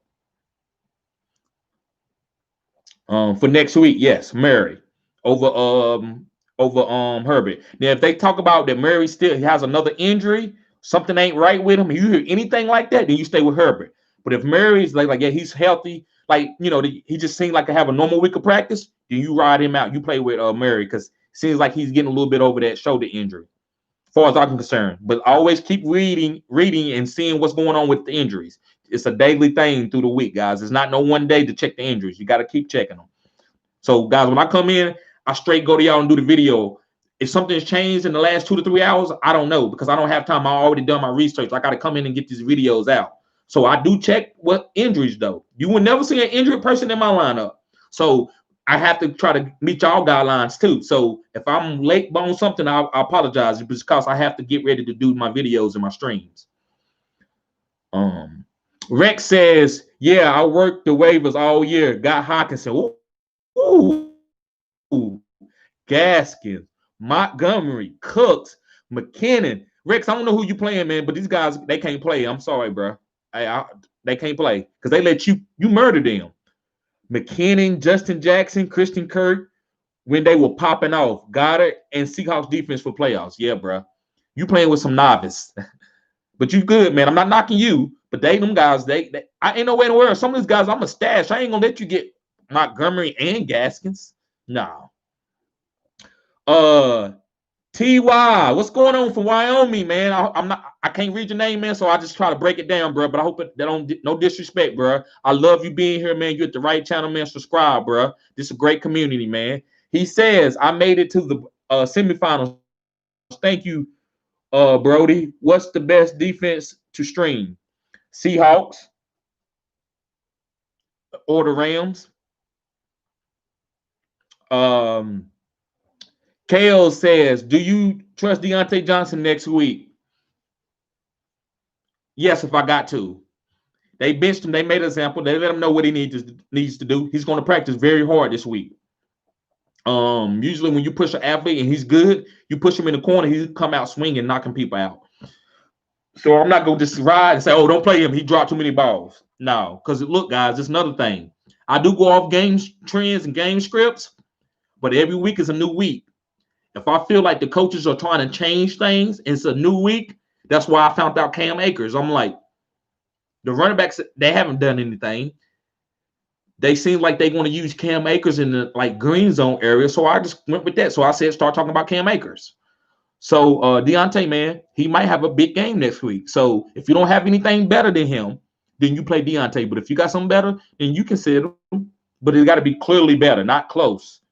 For next week, yes, Murray over Herbert. Now, if they talk about that Murray still has another injury, something ain't right with him, you hear anything like that, then you stay with Herbert. But if Murray's like yeah, he's healthy, like he just seems like to have a normal week of practice, then you ride him out. You play with Murray because it seems like he's getting a little bit over that shoulder injury, as far as I'm concerned. But always keep reading and seeing what's going on with the injuries. It's a daily thing through the week, guys. It's not no one day to check the injuries. You got to keep checking them. So, guys, when I come in, I straight go to y'all and do the video. If something's changed in the last 2 to 3 hours, I don't know because I don't have time. I already done my research. I got to come in and get these videos out. So I do check what injuries, though. You will never see an injured person in my lineup. So I have to try to meet y'all guidelines, too. So if I'm late on something, I apologize because I have to get ready to do my videos and my streams. Rex says, yeah, I worked the waivers all year. Got Hawkinson. Ooh. Gaskins, Montgomery, Cooks, McKinnon. Rex, I don't know who you playing, man, but these guys, they can't play. I'm sorry, bro. They can't play because they let you murder them. McKinnon, Justin Jackson, Christian Kirk, when they were popping off. Goddard and Seahawks defense for playoffs. Yeah, bro. You playing with some novice. But you good, man. I'm not knocking you, but them guys, I ain't no way in the world. Some of these guys, I'm a stash. I ain't gonna let you get Montgomery and Gaskins. No. TY, what's going on from Wyoming, man? I can't read your name, man, so I just try to break it down, bro. But I hope that don't no disrespect, bro. I love you being here, man. You're at the right channel, man. Subscribe, bro. This is a great community, man. He says I made it to the semifinals. Thank you, Brody. What's the best defense to stream? Seahawks or the Rams? Kale says, do you trust Deontay Johnson next week? Yes, if I got to. They benched him. They made an example. They let him know what he needs to do. He's going to practice very hard this week. Usually when you push an athlete and he's good, you push him in the corner, he'll come out swinging, knocking people out. So I'm not going to just ride and say, oh, don't play him. He dropped too many balls. No, because look, guys, it's another thing. I do go off game trends and game scripts, but every week is a new week. If I feel like the coaches are trying to change things, it's a new week. That's why I found out Cam Akers. I'm like, the running backs, they haven't done anything. They seem like they want to use Cam Akers in the green zone area. So I just went with that. So I said, start talking about Cam Akers. So Deontay, man, he might have a big game next week. So if you don't have anything better than him, then you play Deontay. But if you got something better, then you consider him. But it got to be clearly better, not close.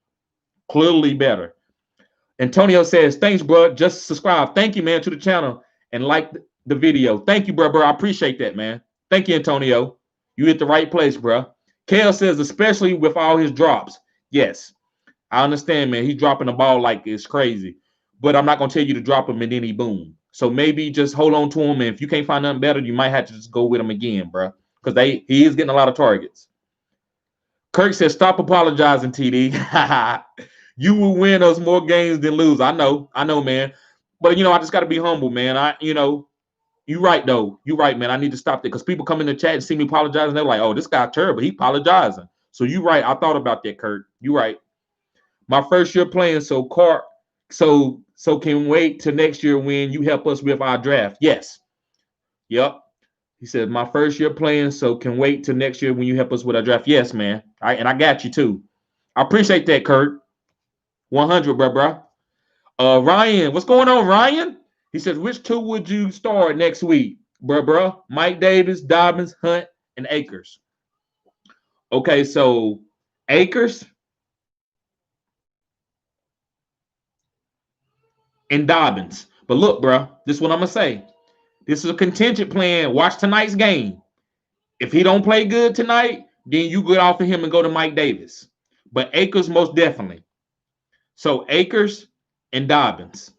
Clearly better. Antonio says, thanks, bro. Just subscribe. Thank you, man, to the channel and like the video. Thank you, bro. I appreciate that, man. Thank you, Antonio. You hit the right place, bro. Kale says, especially with all his drops. Yes, I understand, man. He's dropping the ball like it's crazy. But I'm not going to tell you to drop him and then he boom. So maybe just hold on to him, and if you can't find nothing better, you might have to just go with him again, bro, because he is getting a lot of targets. Kirk says, "Stop apologizing, TD. You will win us more games than lose." I know, man. But I just got to be humble, man. You right though. You right, man. I need to stop that because people come in the chat and see me apologizing. They're like, "Oh, this guy terrible. He apologizing." So you right. I thought about that, Kurt. You right. My first year playing, so can wait till next year when you help us with our draft. Yes. Yep. He said, my first year playing, so can wait till next year when you help us with our draft. Yes, man. And I got you too. I appreciate that, Kurt. 100, bro. Ryan, what's going on, Ryan? He says, which two would you start next week, bro? Mike Davis, Dobbins, Hunt, and Akers. Okay, so Akers and Dobbins. But look, bro, this is what I'm gonna say. This is a contingent plan. Watch tonight's game. If he don't play good tonight, then you get off of him and go to Mike Davis. But Akers most definitely. So Akers and Dobbins.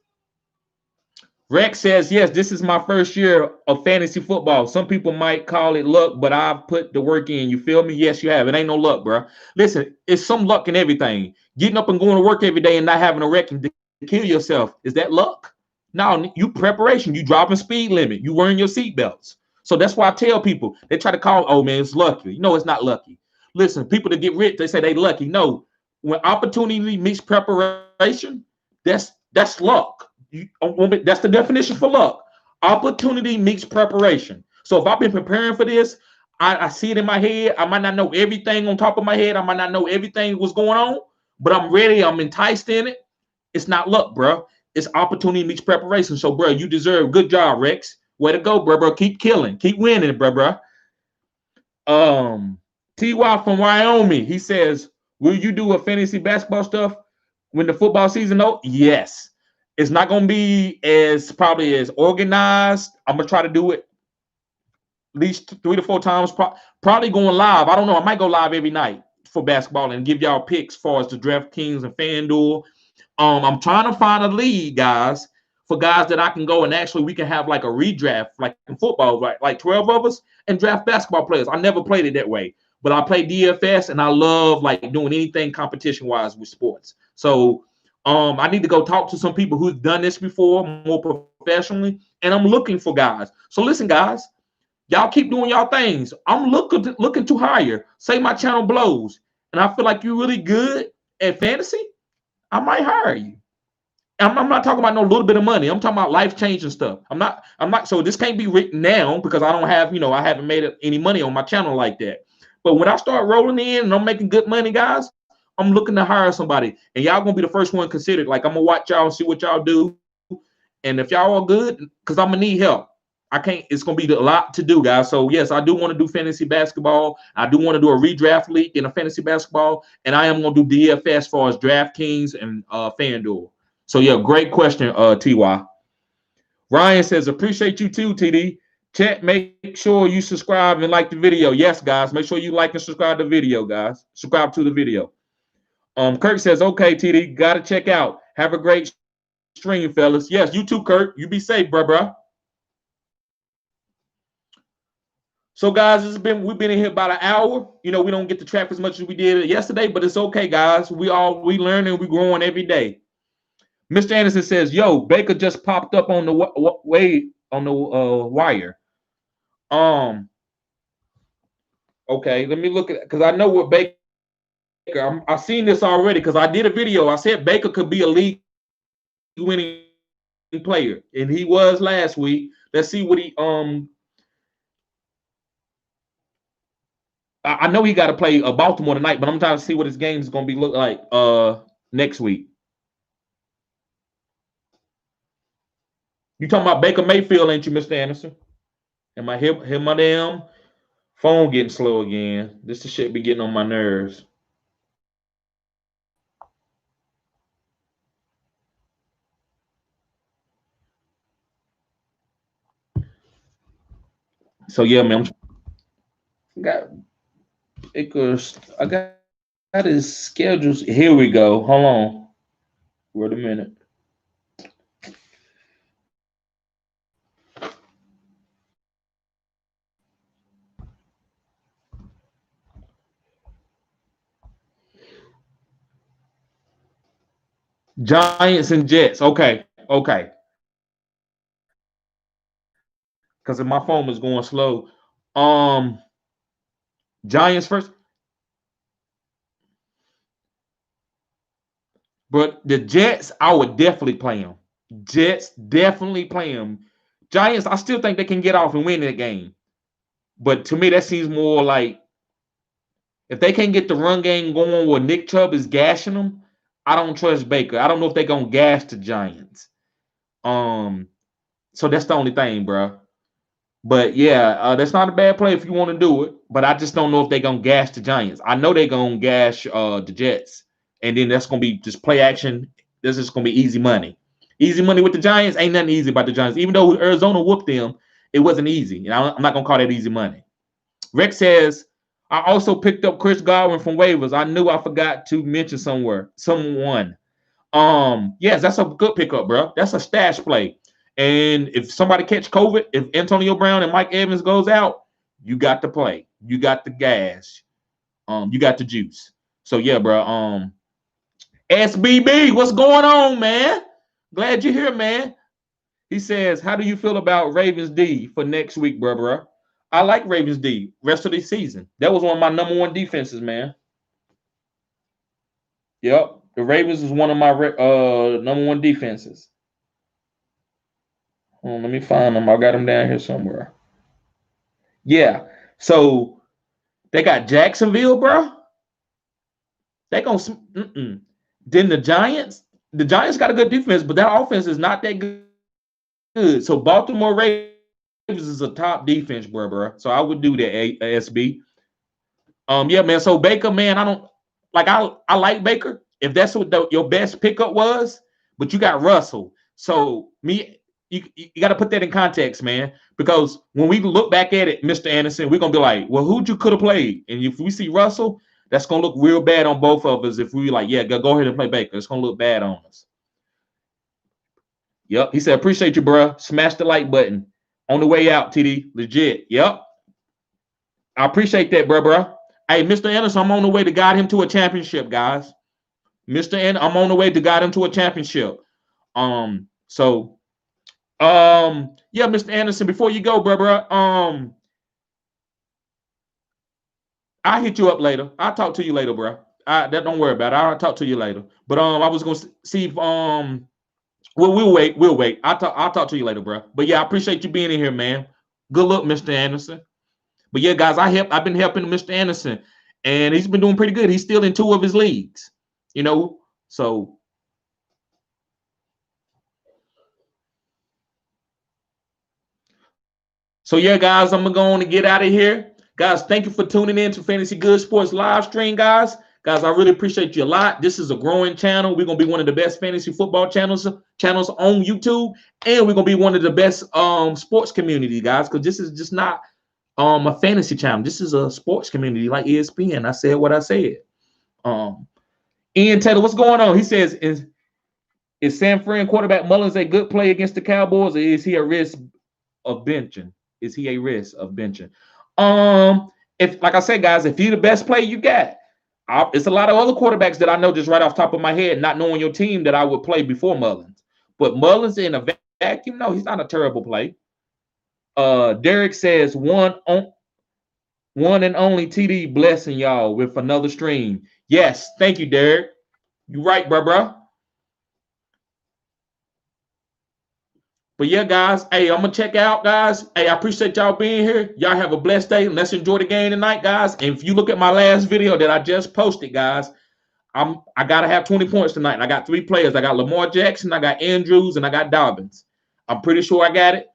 Rex says, yes, this is my first year of fantasy football. Some people might call it luck, but I've put the work in. You feel me? Yes, you have. It ain't no luck, bro. Listen, it's some luck in everything. Getting up and going to work every day and not having a wreck and to kill yourself. Is that luck? No, you preparation. You dropping speed limit. You wearing your seatbelts. So that's why I tell people, they try to call, oh, man, it's lucky. No, it's not lucky. Listen, people that get rich, they say they lucky. No, when opportunity meets preparation, that's luck. That's the definition for luck. Opportunity meets preparation. So if I've been preparing for this, I see it in my head. I might not know everything on top of my head. I might not know everything what's going on, but I'm ready. I'm enticed in it. It's not luck, bro. It's opportunity meets preparation. So, bro, you deserve. Good job, Rex. Way to go, bro. Keep killing. Keep winning, bro. TY from Wyoming. He says, will you do a fantasy basketball stuff when the football season? Oh, yes. It's not going to be probably as organized. I'm going to try to do it at least 3 to 4 times. Probably going live. I don't know. I might go live every night for basketball and give y'all picks as far as the DraftKings and FanDuel. I'm trying to find a league, guys, for guys that I can go and actually we can have like a redraft, like in football, like 12 of us and draft basketball players. I never played it that way, but I play DFS and I love like doing anything competition-wise with sports. So I need to go talk to some people who've done this before more professionally, and I'm looking for guys. So listen, guys, y'all keep doing y'all things. I'm looking to hire. Say my channel blows, and I feel like you're really good at fantasy. I might hire you. I'm not talking about no little bit of money. I'm talking about life-changing stuff. I'm not. So this can't be written now because I don't have, I haven't made any money on my channel like that. But when I start rolling in and I'm making good money, guys, I'm looking to hire somebody, and y'all gonna be the first one considered. Like I'm gonna watch y'all and see what y'all do, and if y'all are good, because I'm gonna need help. I can't. It's gonna be a lot to do, guys. So yes, I do want to do fantasy basketball. I do want to do a redraft league in a fantasy basketball, and I am gonna do DFS as far as DraftKings and FanDuel. So yeah, great question, Ty. Ryan says appreciate you too, TD. Chat, make sure you subscribe and like the video. Yes, guys, make sure you like and subscribe to the video, guys. Subscribe to the video. Kirk says, okay, TD, gotta check out. Have a great stream, fellas. Yes, you too, Kirk. You be safe, bruh. So, guys, we've been in here about an hour. We don't get to track as much as we did yesterday, but it's okay, guys. We learn and we growing every day. Mr. Anderson says, "Yo, Baker just popped up on the wire." Okay, let me look at because I know what Baker. I've seen this already because I did a video. I said Baker could be a league winning player, and he was last week. Let's see what he I know he got to play Baltimore tonight, but I'm trying to see what his game is going to be look like next week. You talking about Baker Mayfield, ain't you, Mr. Anderson? Am I here my damn phone getting slow again? This shit be getting on my nerves. So yeah, man. I got his schedules. Here we go. Hold on. Wait a minute. Giants and Jets. Okay. Because my phone was going slow. Giants first. But the Jets, I would definitely play them. Jets, definitely play them. Giants, I still think they can get off and win that game. But to me, that seems more like if they can't get the run game going where Nick Chubb is gashing them, I don't trust Baker. I don't know if they're going to gash the Giants. So that's the only thing, bro. But yeah, that's not a bad play if you want to do it. But I just don't know if they're gonna gash the Giants. I know they're gonna gash the Jets, and then that's gonna be just play action. This is gonna be easy money. Easy money with the Giants. Ain't nothing easy about the Giants. Even though Arizona whooped them, it wasn't easy. And I'm not gonna call that easy money. Rex says, I also picked up Chris Godwin from waivers. I knew I forgot to mention someone. Yes, that's a good pickup, bro. That's a stash play. And if somebody catch COVID, if Antonio Brown and Mike Evans goes out, you got to play. You got the gas. You got the juice. So yeah, bro. SBB, what's going on, man? Glad you're here, man. He says, how do you feel about Ravens D for next week, bro? I like Ravens D rest of the season. That was one of my number one defenses, man. Yep. The Ravens is one of my number one defenses. Let me find them. I got them down here somewhere. Yeah. So they got Jacksonville, bro. They gonna. Then the Giants. The Giants got a good defense, but that offense is not that good. So Baltimore Ravens is a top defense, bro. So I would do that, SB. Yeah, man. So Baker, man, I don't like. I like Baker if that's what your best pickup was, but you got Russell. So you got to put that in context, man. Because when we look back at it, Mr. Anderson, we're gonna be like, well, who'd you could have played? And if we see Russell, that's gonna look real bad on both of us. If we like, yeah, go ahead and play Baker, it's gonna look bad on us. Yep. He said, appreciate you, bro. Smash the like button on the way out, TD. Legit. Yep. I appreciate that, bro. Hey, Mr. Anderson, I'm on the way to guide him to a championship, guys. Mr. Anderson, I'm on the way to guide him to a championship. So yeah, Mr. Anderson, before you go, bro. I'll hit you up later. I'll talk to you later, bro. That don't worry about it. I'll talk to you later. But I was gonna see if we'll wait. I'll talk to you later, bro. But yeah, I appreciate you being in here, man. Good luck, Mr. Anderson. But yeah, guys, I've been helping Mr. Anderson, and he's been doing pretty good. He's still in 2 of his leagues, so yeah, guys, I'm going to get out of here. Guys, thank you for tuning in to Fantasy Good Sports live stream, guys. Guys, I really appreciate you a lot. This is a growing channel. We're going to be one of the best fantasy football channels on YouTube, and we're going to be one of the best sports community, guys, because this is just not a fantasy channel. This is a sports community like ESPN. I said what I said. Ian Taylor, what's going on? He says, is San Fran quarterback Mullins a good play against the Cowboys, or is he a risk of benching? Is he a risk of benching? If, like I said, guys, if you're the best play you got, it's a lot of other quarterbacks that I know just right off the top of my head, not knowing your team, that I would play before Mullins. But Mullins in a vacuum, no, he's not a terrible play. Derek says one and only TD blessing y'all with another stream. Yes, thank you, Derek. You right, bro. But yeah, guys, hey, I'm gonna check out, guys. Hey, I appreciate y'all being here. Y'all have a blessed day. Let's enjoy the game tonight, guys. And if you look at my last video that I just posted, guys, I gotta have 20 points tonight. And I got 3 players. I got Lamar Jackson, I got Andrews, and I got Dobbins. I'm pretty sure I got it.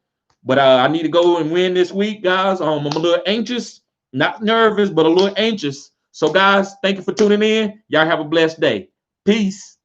But I need to go and win this week, guys. I'm a little anxious, not nervous, but a little anxious. So, guys, thank you for tuning in. Y'all have a blessed day. Peace.